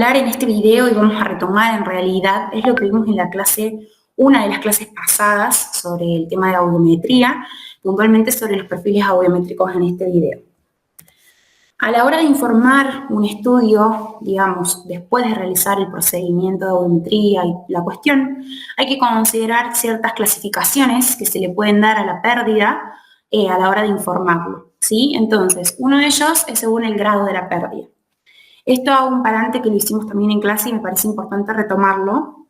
hablar en este video y vamos a retomar en realidad es lo que vimos en la clase, una de las clases pasadas sobre el tema de la audiometría, puntualmente sobre los perfiles audiométricos en este video. A la hora de informar un estudio, digamos, después de realizar el procedimiento de audiometría y la cuestión, hay que considerar ciertas clasificaciones que se le pueden dar a la pérdida a la hora de informarlo, ¿sí? Entonces, uno de ellos es según el grado de la pérdida. Esto a un parante que lo hicimos también en clase y me parece importante retomarlo,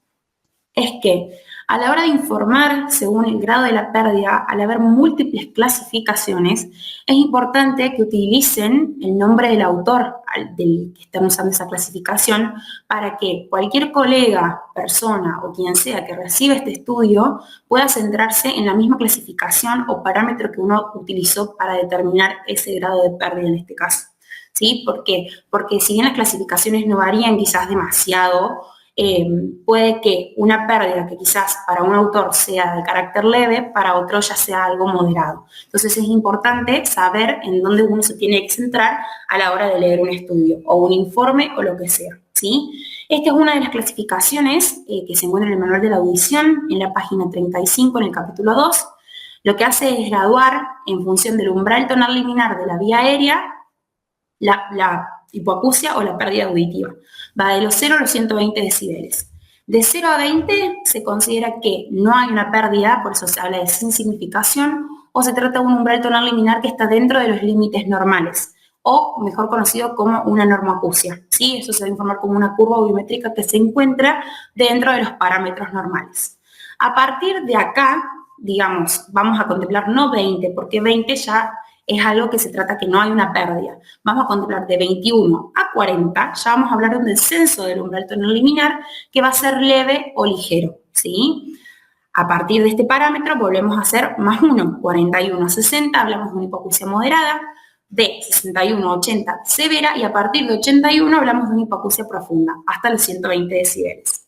es que a la hora de informar según el grado de la pérdida, al haber múltiples clasificaciones, es importante que utilicen el nombre del autor del que están usando esa clasificación para que cualquier colega, persona o quien sea que reciba este estudio pueda centrarse en la misma clasificación o parámetro que uno utilizó para determinar ese grado de pérdida en este caso. ¿Sí? ¿Por qué? Porque si bien las clasificaciones no varían quizás demasiado, puede que una pérdida que quizás para un autor sea de carácter leve, para otro ya sea algo moderado. Entonces es importante saber en dónde uno se tiene que centrar a la hora de leer un estudio o un informe o lo que sea, ¿sí? Esta es una de las clasificaciones que se encuentra en el manual de la audición, en la página 35, en el capítulo 2. Lo que hace es graduar en función del umbral tonal liminar de la vía aérea la hipoacusia o la pérdida auditiva. Va de los 0 a los 120 decibeles. De 0 a 20 se considera que no hay una pérdida, por eso se habla de sin significación, o se trata de un umbral tonal liminar que está dentro de los límites normales, o mejor conocido como una normoacusia. ¿Sí? Eso se va a informar como una curva audiométrica que se encuentra dentro de los parámetros normales. A partir de acá, digamos, vamos a contemplar no 20, porque 20 ya es algo que se trata que no hay una pérdida. Vamos a contemplar de 21 a 40, ya vamos a hablar de un descenso del umbral tonal liminar que va a ser leve o ligero, ¿sí? A partir de este parámetro volvemos a hacer más 1, 41 a 60, hablamos de una hipoacusia moderada, de 61 a 80 severa y a partir de 81 hablamos de una hipoacusia profunda, hasta los 120 decibeles.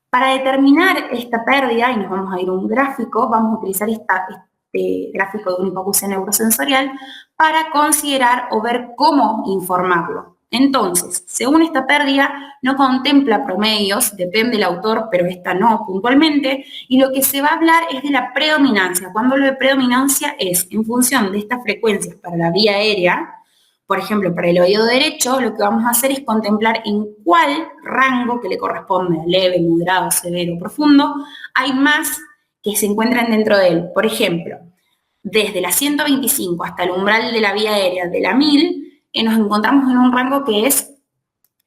Para determinar esta pérdida, y nos vamos a ir a un gráfico, vamos a utilizar este gráfico de una hipoacusia neurosensorial para considerar o ver cómo informarlo. Entonces, según esta pérdida, no contempla promedios, depende del autor, pero esta no puntualmente, y lo que se va a hablar es de la predominancia. Cuando hablo de predominancia es en función de estas frecuencias para la vía aérea. Por ejemplo, para el oído derecho, lo que vamos a hacer es contemplar en cuál rango que le corresponde, leve, moderado, severo, profundo, hay más que se encuentran dentro de él. Por ejemplo, desde la 125 hasta el umbral de la vía aérea de la 1000, nos encontramos en un rango que es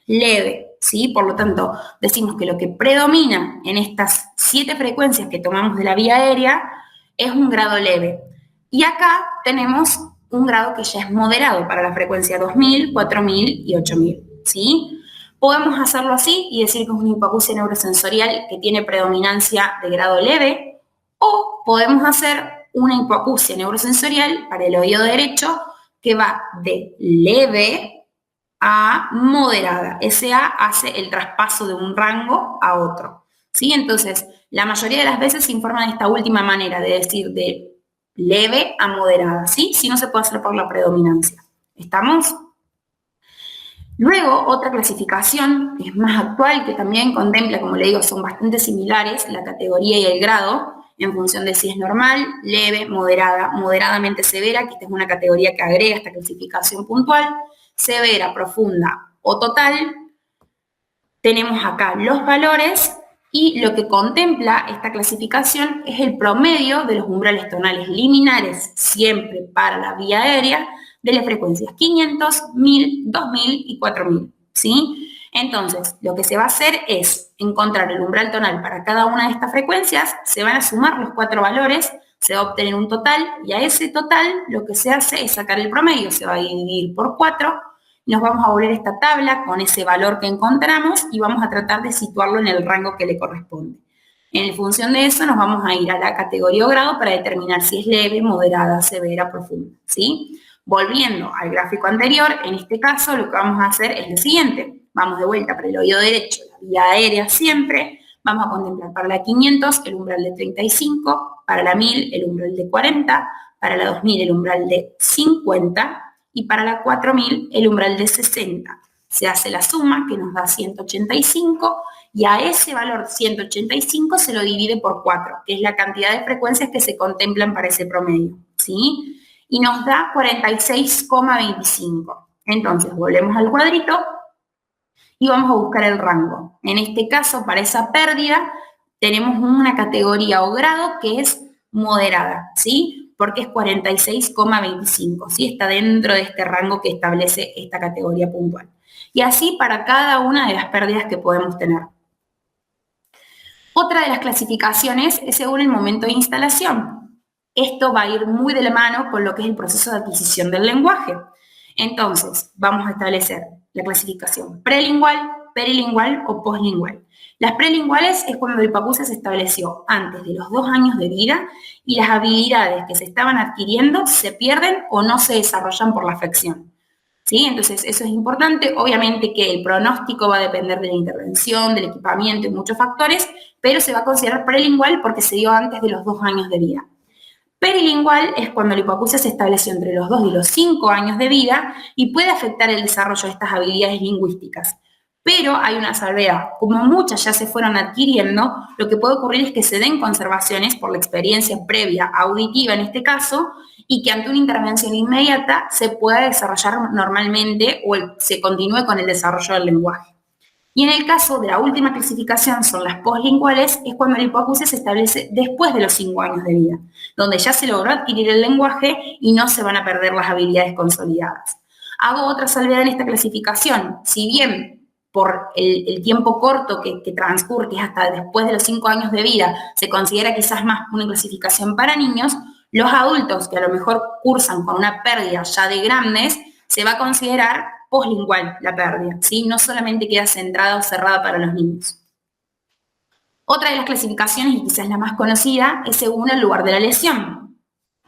leve, ¿sí? Por lo tanto, decimos que lo que predomina en estas 7 frecuencias que tomamos de la vía aérea es un grado leve. Y acá tenemos un grado que ya es moderado para la frecuencia 2000, 4000 y 8000, ¿sí? Podemos hacerlo así y decir que es una hipoacusia neurosensorial que tiene predominancia de grado leve, o podemos hacer una hipoacusia neurosensorial para el oído derecho que va de leve a moderada. SA hace el traspaso de un rango a otro, ¿sí? Entonces, la mayoría de las veces se informa de esta última manera, de decir de leve a moderada, ¿sí? Si no se puede hacer por la predominancia. ¿Estamos? Luego, otra clasificación que es más actual, que también contempla, como le digo, son bastante similares, la categoría y el grado, en función de si es normal, leve, moderada, moderadamente severa, que esta es una categoría que agrega esta clasificación puntual, severa, profunda o total. Tenemos acá los valores y lo que contempla esta clasificación es el promedio de los umbrales tonales liminares, siempre para la vía aérea, de las frecuencias 500, 1000, 2000 y 4000, ¿sí? Entonces, lo que se va a hacer es encontrar el umbral tonal para cada una de estas frecuencias, se van a sumar los 4 valores, se va a obtener un total y a ese total lo que se hace es sacar el promedio, se va a dividir por 4, nos vamos a volver a esta tabla con ese valor que encontramos y vamos a tratar de situarlo en el rango que le corresponde. En función de eso nos vamos a ir a la categoría o grado para determinar si es leve, moderada, severa, profunda, ¿sí? Volviendo al gráfico anterior, en este caso lo que vamos a hacer es lo siguiente. Vamos de vuelta para el oído derecho, la vía aérea siempre. Vamos a contemplar para la 500 el umbral de 35, para la 1000 el umbral de 40, para la 2000 el umbral de 50 y para la 4000 el umbral de 60. se hace la suma, que nos da 185, y a ese valor 185 se lo divide por 4, que es la cantidad de frecuencias que se contemplan para ese promedio, ¿sí? Y nos da 46,25. Entonces, volvemos al cuadrito y vamos a buscar el rango. En este caso, para esa pérdida, tenemos una categoría o grado que es moderada, ¿sí? Porque es 46,25, ¿sí? Está dentro de este rango que establece esta categoría puntual. Y así para cada una de las pérdidas que podemos tener. Otra de las clasificaciones es según el momento de instalación. Esto va a ir muy de la mano con lo que es el proceso de adquisición del lenguaje. Entonces, vamos a establecer la clasificación prelingual, perilingual o poslingual. Las prelinguales es cuando la hipoacusia se estableció antes de los 2 años de vida y las habilidades que se estaban adquiriendo se pierden o no se desarrollan por la afección. ¿Sí? Entonces, eso es importante. Obviamente que el pronóstico va a depender de la intervención, del equipamiento y muchos factores, pero se va a considerar prelingual porque se dio antes de los 2 años de vida. Perilingual es cuando la hipoacusia se estableció entre los 2 y los 5 años de vida y puede afectar el desarrollo de estas habilidades lingüísticas. Pero hay una salvedad. Como muchas ya se fueron adquiriendo, lo que puede ocurrir es que se den conservaciones por la experiencia previa auditiva en este caso y que ante una intervención inmediata se pueda desarrollar normalmente o se continúe con el desarrollo del lenguaje. Y en el caso de la última clasificación, son las poslinguales, es cuando la hipoacusia se establece después de los 5 años de vida, donde ya se logró adquirir el lenguaje y no se van a perder las habilidades consolidadas. Hago otra salvedad en esta clasificación. Si bien por el tiempo corto que transcurre, que es hasta después de los 5 años de vida, se considera quizás más una clasificación para niños, los adultos que a lo mejor cursan con una pérdida ya de grandes, se va a considerar poslingual la pérdida, ¿sí? No solamente queda centrada o cerrada para los niños. Otra de las clasificaciones, y quizás la más conocida, es según el lugar de la lesión.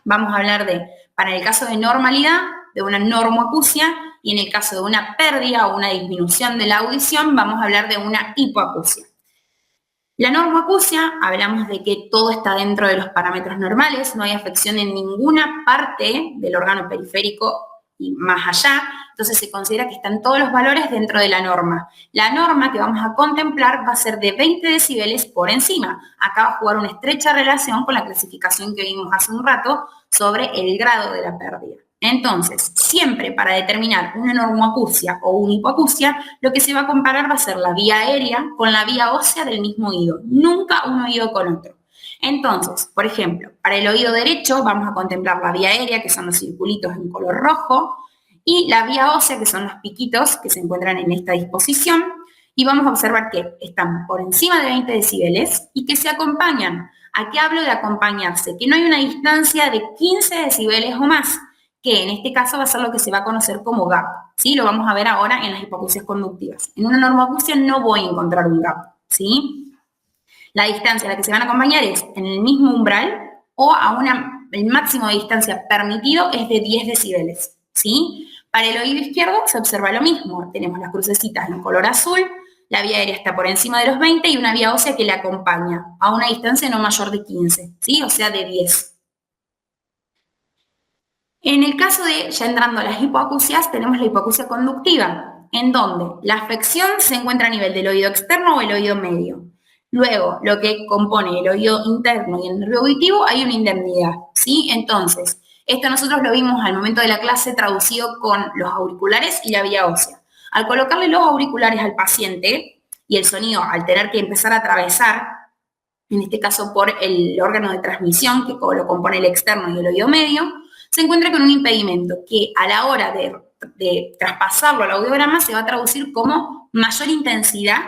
Vamos a hablar de, para el caso de normalidad, de una normoacusia, y en el caso de una pérdida o una disminución de la audición, vamos a hablar de una hipoacusia. La normoacusia, hablamos de que todo está dentro de los parámetros normales, no hay afección en ninguna parte del órgano periférico y más allá, entonces se considera que están todos los valores dentro de la norma. La norma que vamos a contemplar va a ser de 20 decibeles por encima. Acá va a jugar una estrecha relación con la clasificación que vimos hace un rato sobre el grado de la pérdida. Entonces, siempre para determinar una normoacusia o una hipoacusia, lo que se va a comparar va a ser la vía aérea con la vía ósea del mismo oído, nunca un oído con otro. Entonces, por ejemplo, para el oído derecho vamos a contemplar la vía aérea, que son los circulitos en color rojo, y la vía ósea, que son los piquitos que se encuentran en esta disposición, y vamos a observar que están por encima de 20 decibeles y que se acompañan. ¿A qué hablo de acompañarse? Que no hay una distancia de 15 decibeles o más, que en este caso va a ser lo que se va a conocer como gap, ¿sí? Lo vamos a ver ahora en las hipoacusias conductivas. En una normoacusia no voy a encontrar un gap, ¿sí? La distancia a la que se van a acompañar es en el mismo umbral o el máximo de distancia permitido es de 10 decibeles, ¿sí? Para el oído izquierdo se observa lo mismo. Tenemos las crucecitas en color azul, la vía aérea está por encima de los 20 y una vía ósea que la acompaña a una distancia no mayor de 15, ¿sí? O sea, de 10. En el caso de, ya entrando a las hipoacusias, tenemos la hipoacusia conductiva, en donde la afección se encuentra a nivel del oído externo o el oído medio. Luego, lo que compone el oído interno y el nervio auditivo, hay una indemnidad, ¿sí? Entonces, esto nosotros lo vimos al momento de la clase traducido con los auriculares y la vía ósea. Al colocarle los auriculares al paciente y el sonido, al tener que empezar a atravesar, en este caso por el órgano de transmisión, que lo compone el externo y el oído medio, se encuentra con un impedimento que a la hora de traspasarlo al audiograma se va a traducir como mayor intensidad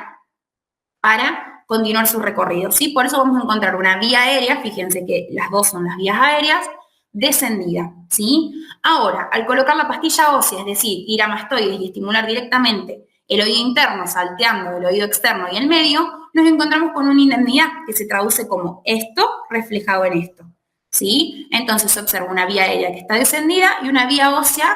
para continuar su recorrido, ¿sí? Por eso vamos a encontrar una vía aérea, fíjense que las dos son las vías aéreas, descendida, ¿sí? Ahora, al colocar la pastilla ósea, es decir, ir a mastoides y estimular directamente el oído interno salteando el oído externo y el medio, nos encontramos con una indemnidad que se traduce como esto reflejado en esto, ¿sí? Entonces se observa una vía aérea que está descendida y una vía ósea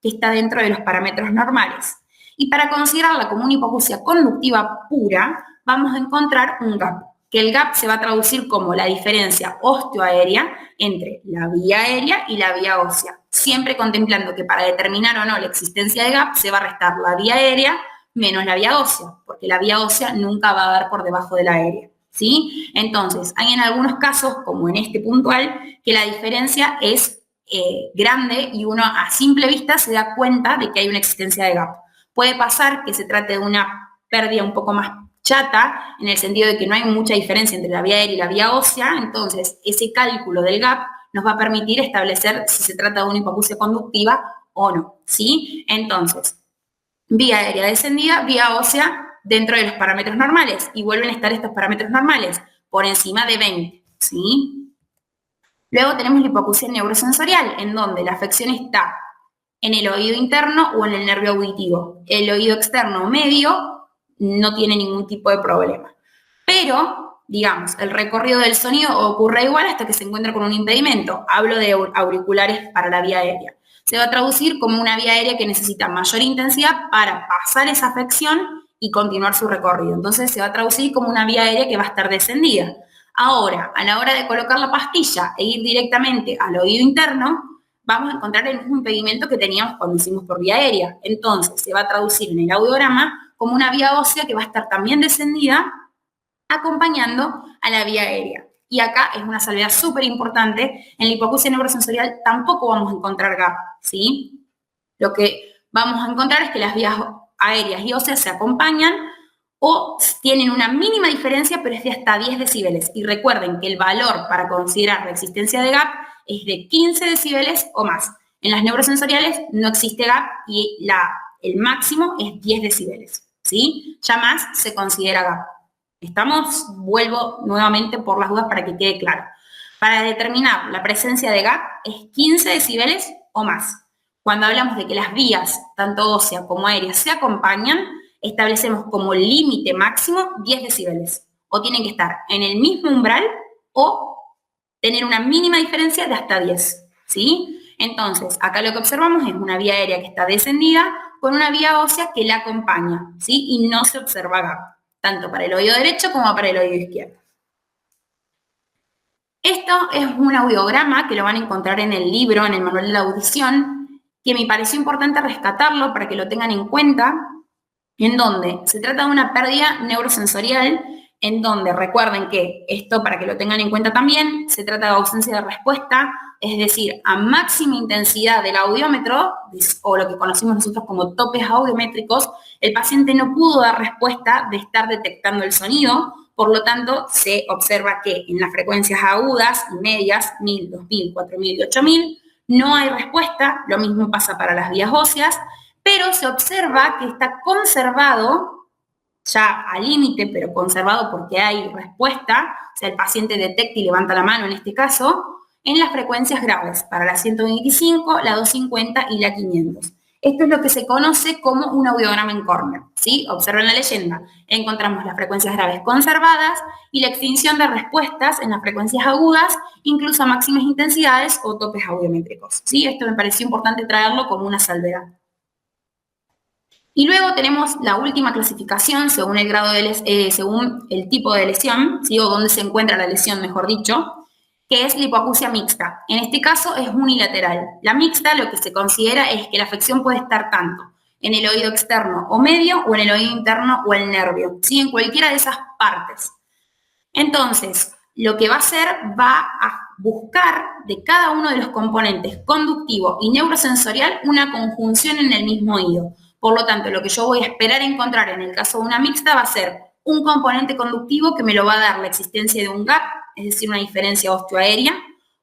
que está dentro de los parámetros normales. Y para considerarla como una hipoacusia conductiva pura, vamos a encontrar un gap, que el gap se va a traducir como la diferencia osteoaérea entre la vía aérea y la vía ósea, siempre contemplando que para determinar o no la existencia de gap se va a restar la vía aérea menos la vía ósea, porque la vía ósea nunca va a dar por debajo de la aérea, ¿sí? Entonces, hay en algunos casos, como en este puntual, que la diferencia es grande y uno a simple vista se da cuenta de que hay una existencia de gap. Puede pasar que se trate de una pérdida un poco más chata, en el sentido de que no hay mucha diferencia entre la vía aérea y la vía ósea, entonces ese cálculo del gap nos va a permitir establecer si se trata de una hipoacusia conductiva o no, ¿sí? Entonces, vía aérea descendida, vía ósea dentro de los parámetros normales, y vuelven a estar estos parámetros normales por encima de 20, ¿sí? Luego tenemos la hipoacusia neurosensorial, en donde la afección está en el oído interno o en el nervio auditivo. El oído externo medio no tiene ningún tipo de problema. Pero, digamos, el recorrido del sonido ocurre igual hasta que se encuentra con un impedimento. Hablo de auriculares para la vía aérea. Se va a traducir como una vía aérea que necesita mayor intensidad para pasar esa afección y continuar su recorrido. Entonces se va a traducir como una vía aérea que va a estar descendida. Ahora, a la hora de colocar la pastilla e ir directamente al oído interno, vamos a encontrar el mismo impedimento que teníamos cuando hicimos por vía aérea. Entonces, se va a traducir en el audiograma como una vía ósea que va a estar también descendida, acompañando a la vía aérea. Y acá es una salvedad súper importante, en la hipoacusia neurosensorial tampoco vamos a encontrar gap, ¿sí? Lo que vamos a encontrar es que las vías aéreas y óseas se acompañan o tienen una mínima diferencia, pero es de hasta 10 decibeles. Y recuerden que el valor para considerar la existencia de gap es de 15 decibeles o más. En las neurosensoriales no existe gap y el máximo es 10 decibeles, ¿sí? Ya más se considera gap. ¿Estamos? Vuelvo nuevamente por las dudas para que quede claro. Para determinar la presencia de gap es 15 decibeles o más. Cuando hablamos de que las vías, tanto ósea como aérea, se acompañan, establecemos como límite máximo 10 decibeles. O tienen que estar en el mismo umbral o tener una mínima diferencia de hasta 10, ¿sí? Entonces, acá lo que observamos es una vía aérea que está descendida con una vía ósea que la acompaña, ¿sí? Y no se observa gap, tanto para el oído derecho como para el oído izquierdo. Esto es un audiograma que lo van a encontrar en el libro, en el manual de la audición, que me pareció importante rescatarlo para que lo tengan en cuenta, en donde se trata de una pérdida neurosensorial, en donde recuerden que esto, para que lo tengan en cuenta también, se trata de ausencia de respuesta, es decir, a máxima intensidad del audiómetro, o lo que conocemos nosotros como topes audiométricos, el paciente no pudo dar respuesta de estar detectando el sonido, por lo tanto, se observa que en las frecuencias agudas y medias, 1000, 2000, 4000 y 8000, no hay respuesta, lo mismo pasa para las vías óseas, pero se observa que está conservado, ya al límite, pero conservado porque hay respuesta, o sea, el paciente detecta y levanta la mano en este caso, en las frecuencias graves, para la 125, la 250 y la 500. Esto es lo que se conoce como un audiograma en corner, ¿sí? Observen la leyenda. Encontramos las frecuencias graves conservadas y la extinción de respuestas en las frecuencias agudas, incluso a máximas intensidades o topes audiométricos, ¿sí? Esto me pareció importante traerlo como una salvedad. Y luego tenemos la última clasificación según el grado de según el tipo de lesión, ¿sí? O dónde se encuentra la lesión, mejor dicho, que es la hipoacusia mixta. En este caso es unilateral. La mixta lo que se considera es que la afección puede estar tanto en el oído externo o medio o en el oído interno o el nervio, ¿sí? En cualquiera de esas partes. Entonces, lo que va a hacer va a buscar de cada uno de los componentes conductivo y neurosensorial una conjunción en el mismo oído. Por lo tanto, lo que yo voy a esperar encontrar en el caso de una mixta va a ser un componente conductivo que me lo va a dar la existencia de un gap, es decir, una diferencia osteoaérea,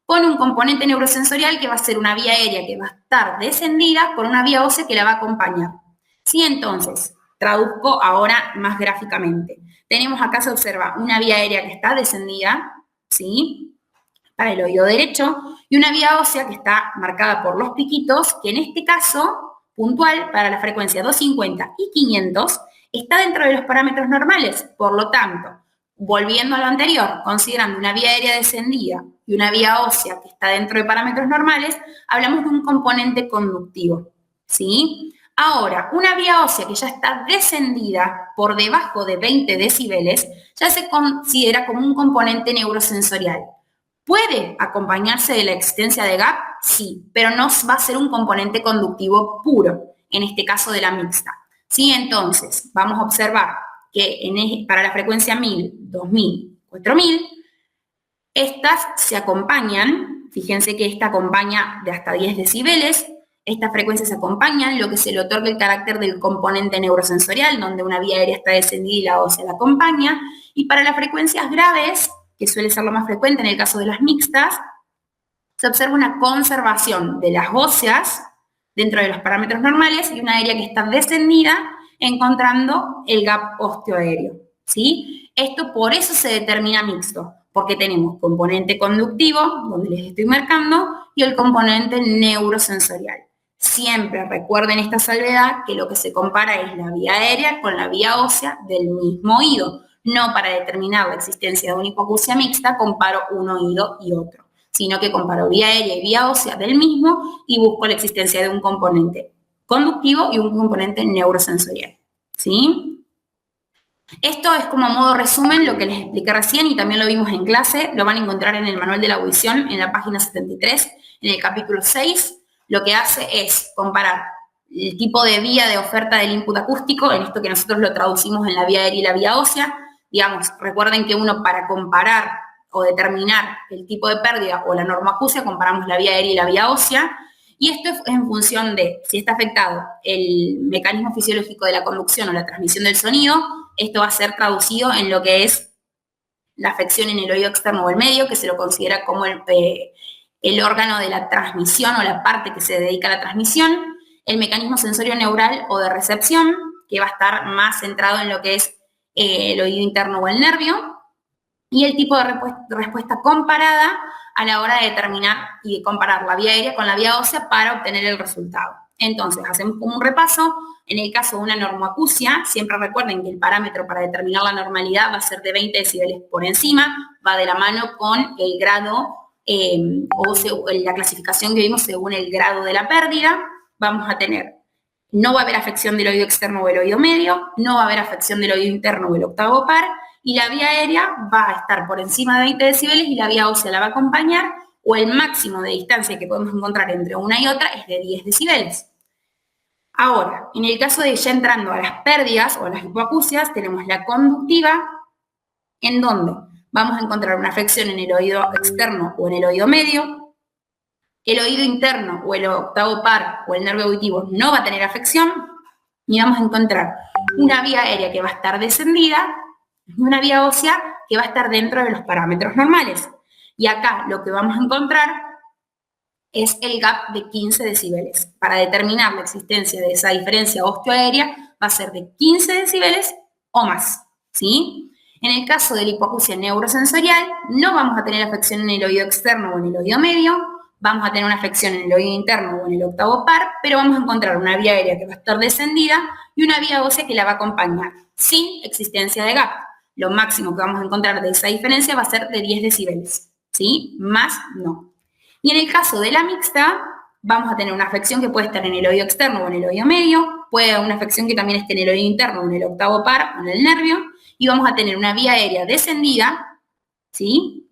con un componente neurosensorial que va a ser una vía aérea que va a estar descendida con una vía ósea que la va a acompañar. Sí, entonces, traduzco ahora más gráficamente. Tenemos acá, se observa una vía aérea que está descendida, ¿sí? Para el oído derecho, y una vía ósea que está marcada por los piquitos, que en este caso puntual para la frecuencia 250 y 500 está dentro de los parámetros normales. Por lo tanto, volviendo a lo anterior, considerando una vía aérea descendida y una vía ósea que está dentro de parámetros normales, hablamos de un componente conductivo, ¿sí? Ahora, una vía ósea que ya está descendida por debajo de 20 decibeles ya se considera como un componente neurosensorial. ¿Puede acompañarse de la existencia de gap? Sí, pero no va a ser un componente conductivo puro, en este caso de la mixta. ¿Sí? Entonces, vamos a observar que para la frecuencia 1000, 2000, 4000, estas se acompañan, fíjense que esta acompaña de hasta 10 decibeles, estas frecuencias se acompañan, lo que se le otorga el carácter del componente neurosensorial, donde una vía aérea está descendida y la ósea la acompaña, y para las frecuencias graves, que suele ser lo más frecuente en el caso de las mixtas, se observa una conservación de las óseas dentro de los parámetros normales y una aérea que está descendida, encontrando el gap osteoaéreo, ¿sí? Esto por eso se determina mixto, porque tenemos componente conductivo, donde les estoy marcando, y el componente neurosensorial. Siempre recuerden esta salvedad, que lo que se compara es la vía aérea con la vía ósea del mismo oído. No para determinar la existencia de una hipoacusia mixta comparo un oído y otro, sino que comparo vía aérea y vía ósea del mismo y busco la existencia de un componente conductivo y un componente neurosensorial, ¿sí? Esto es como a modo resumen lo que les expliqué recién y también lo vimos en clase, lo van a encontrar en el manual de la audición en la página 73, en el capítulo 6. Lo que hace es comparar el tipo de vía de oferta del input acústico, en esto que nosotros lo traducimos en la vía aérea y la vía ósea. Digamos, recuerden que uno para comparar o determinar el tipo de pérdida o la normoacusia, comparamos la vía aérea y la vía ósea, y esto es en función de si está afectado el mecanismo fisiológico de la conducción o la transmisión del sonido. Esto va a ser traducido en lo que es la afección en el oído externo o el medio, que se lo considera como el órgano de la transmisión o la parte que se dedica a la transmisión, el mecanismo sensorio neural o de recepción, que va a estar más centrado en lo que es el oído interno o el nervio, y el tipo de respuesta comparada a la hora de determinar y de comparar la vía aérea con la vía ósea para obtener el resultado. Entonces, hacemos como un repaso. En el caso de una normoacusia, siempre recuerden que el parámetro para determinar la normalidad va a ser de 20 decibeles por encima, va de la mano con el grado o la clasificación que vimos según el grado de la pérdida. Vamos a tener, no va a haber afección del oído externo o el oído medio, no va a haber afección del oído interno o el octavo par, y la vía aérea va a estar por encima de 20 decibeles y la vía ósea la va a acompañar, o el máximo de distancia que podemos encontrar entre una y otra es de 10 decibeles. Ahora, en el caso de ya entrando a las pérdidas o a las hipoacusias, tenemos la conductiva, en donde vamos a encontrar una afección en el oído externo o en el oído medio. El oído interno o el octavo par o el nervio auditivo no va a tener afección, y vamos a encontrar una vía aérea que va a estar descendida y una vía ósea que va a estar dentro de los parámetros normales. Y acá lo que vamos a encontrar es el gap de 15 decibeles. Para determinar la existencia de esa diferencia osteoaérea va a ser de 15 decibeles o más, ¿sí? En el caso de la hipoacusia neurosensorial, no vamos a tener afección en el oído externo o en el oído medio, vamos a tener una afección en el oído interno o en el octavo par, pero vamos a encontrar una vía aérea que va a estar descendida y una vía ósea que la va a acompañar, sin existencia de gap. Lo máximo que vamos a encontrar de esa diferencia va a ser de 10 decibeles, ¿sí? Más no. Y en el caso de la mixta, vamos a tener una afección que puede estar en el oído externo o en el oído medio, puede haber una afección que también esté en el oído interno o en el octavo par o en el nervio, y vamos a tener una vía aérea descendida, ¿sí?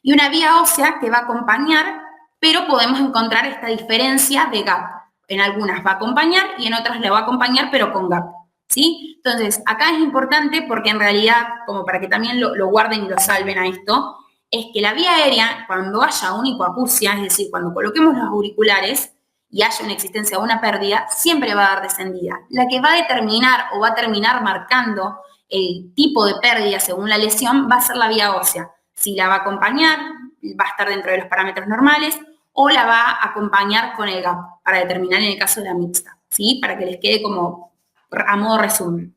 Y una vía ósea que va a acompañar, pero podemos encontrar esta diferencia de gap. En algunas va a acompañar y en otras le va a acompañar, pero con gap, ¿sí? Entonces, acá es importante porque en realidad, como para que también lo guarden y lo salven a esto, es que la vía aérea, cuando haya una hipoacusia, es decir, cuando coloquemos los auriculares y haya una existencia de una pérdida, siempre va a dar descendida. La que va a determinar o va a terminar marcando el tipo de pérdida según la lesión va a ser la vía ósea. Si la va a acompañar, va a estar dentro de los parámetros normales, o la va a acompañar con el gap, para determinar en el caso de la mixta, ¿sí? Para que les quede como a modo resumen.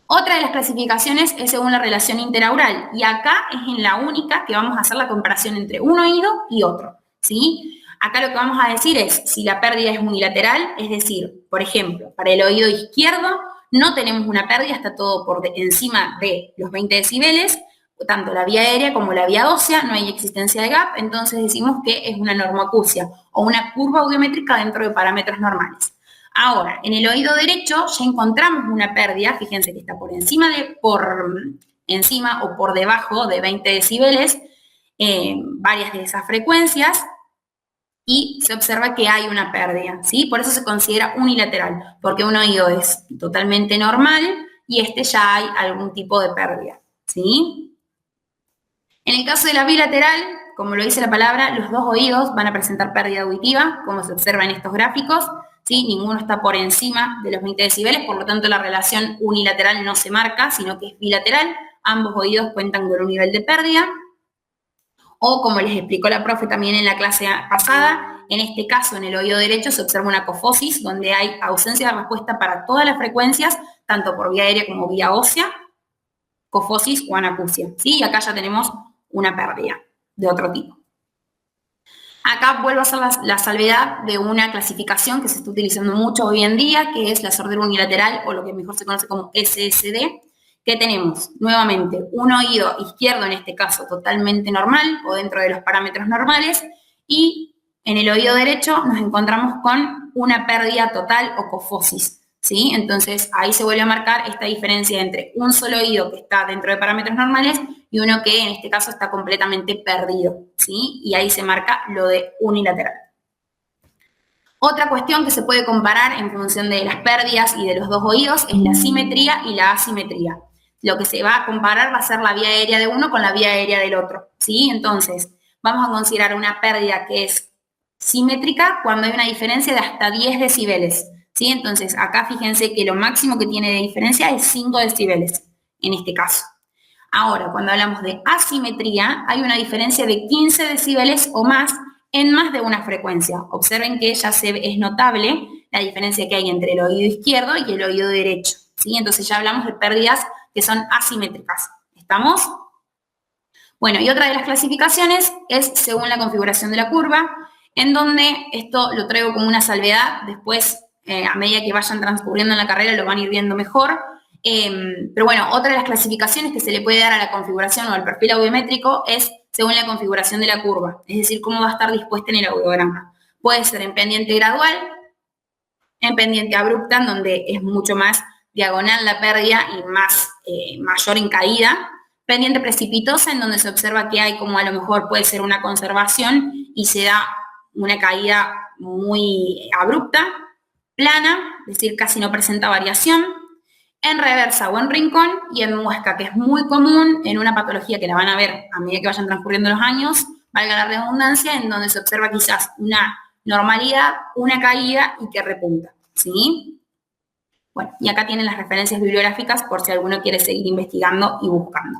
Otra de las clasificaciones es según la relación interaural, y acá es en la única que vamos a hacer la comparación entre un oído y otro, ¿sí? Acá lo que vamos a decir es si la pérdida es unilateral, es decir, por ejemplo, para el oído izquierdo no tenemos una pérdida, está todo por encima de los 20 decibeles, tanto la vía aérea como la vía ósea, no hay existencia de gap, entonces decimos que es una normoacusia o una curva audiométrica dentro de parámetros normales. Ahora, en el oído derecho ya encontramos una pérdida, fíjense que está por encima o por debajo de 20 decibeles, varias de esas frecuencias, y se observa que hay una pérdida, ¿sí? Por eso se considera unilateral, porque un oído es totalmente normal y ya hay algún tipo de pérdida, ¿sí? En el caso de la bilateral, como lo dice la palabra, los dos oídos van a presentar pérdida auditiva, como se observa en estos gráficos, ¿sí? Ninguno está por encima de los 20 decibeles, por lo tanto la relación unilateral no se marca, sino que es bilateral, ambos oídos cuentan con un nivel de pérdida. O como les explicó la profe también en la clase pasada, en este caso en el oído derecho se observa una cofosis donde hay ausencia de respuesta para todas las frecuencias, tanto por vía aérea como vía ósea, cofosis o anacusia, ¿sí? Y acá ya tenemos una pérdida de otro tipo. Acá vuelvo a hacer la salvedad de una clasificación que se está utilizando mucho hoy en día, que es la sordera unilateral o lo que mejor se conoce como SSD, que tenemos nuevamente un oído izquierdo, en este caso totalmente normal o dentro de los parámetros normales, y en el oído derecho nos encontramos con una pérdida total o cofosis, ¿sí? Entonces ahí se vuelve a marcar esta diferencia entre un solo oído que está dentro de parámetros normales y uno que en este caso está completamente perdido, ¿sí? Y ahí se marca lo de unilateral. Otra cuestión que se puede comparar en función de las pérdidas y de los dos oídos es la simetría y la asimetría. Lo que se va a comparar va a ser la vía aérea de uno con la vía aérea del otro, ¿sí? Entonces, vamos a considerar una pérdida que es simétrica cuando hay una diferencia de hasta 10 decibeles, ¿sí? Entonces, acá fíjense que lo máximo que tiene de diferencia es 5 decibeles, en este caso. Ahora, cuando hablamos de asimetría, hay una diferencia de 15 decibeles o más en más de una frecuencia. Observen que ya es notable la diferencia que hay entre el oído izquierdo y el oído derecho, ¿sí? Entonces ya hablamos de pérdidas que son asimétricas. ¿Estamos? Bueno, y otra de las clasificaciones es según la configuración de la curva, en donde esto lo traigo como una salvedad, después a medida que vayan transcurriendo en la carrera lo van a ir viendo mejor. Pero bueno, otra de las clasificaciones que se le puede dar a la configuración o al perfil audiométrico es según la configuración de la curva, es decir, cómo va a estar dispuesta en el audiograma. Puede ser en pendiente gradual, en pendiente abrupta, en donde es mucho más diagonal la pérdida y mayor en caída, pendiente precipitosa, en donde se observa que hay como a lo mejor puede ser una conservación y se da una caída muy abrupta, plana, es decir, casi no presenta variación, en reversa o en rincón, y en muesca, que es muy común en una patología que la van a ver a medida que vayan transcurriendo los años, valga la redundancia, en donde se observa quizás una normalidad, una caída y que repunta, ¿sí? Bueno, y acá tienen las referencias bibliográficas por si alguno quiere seguir investigando y buscando.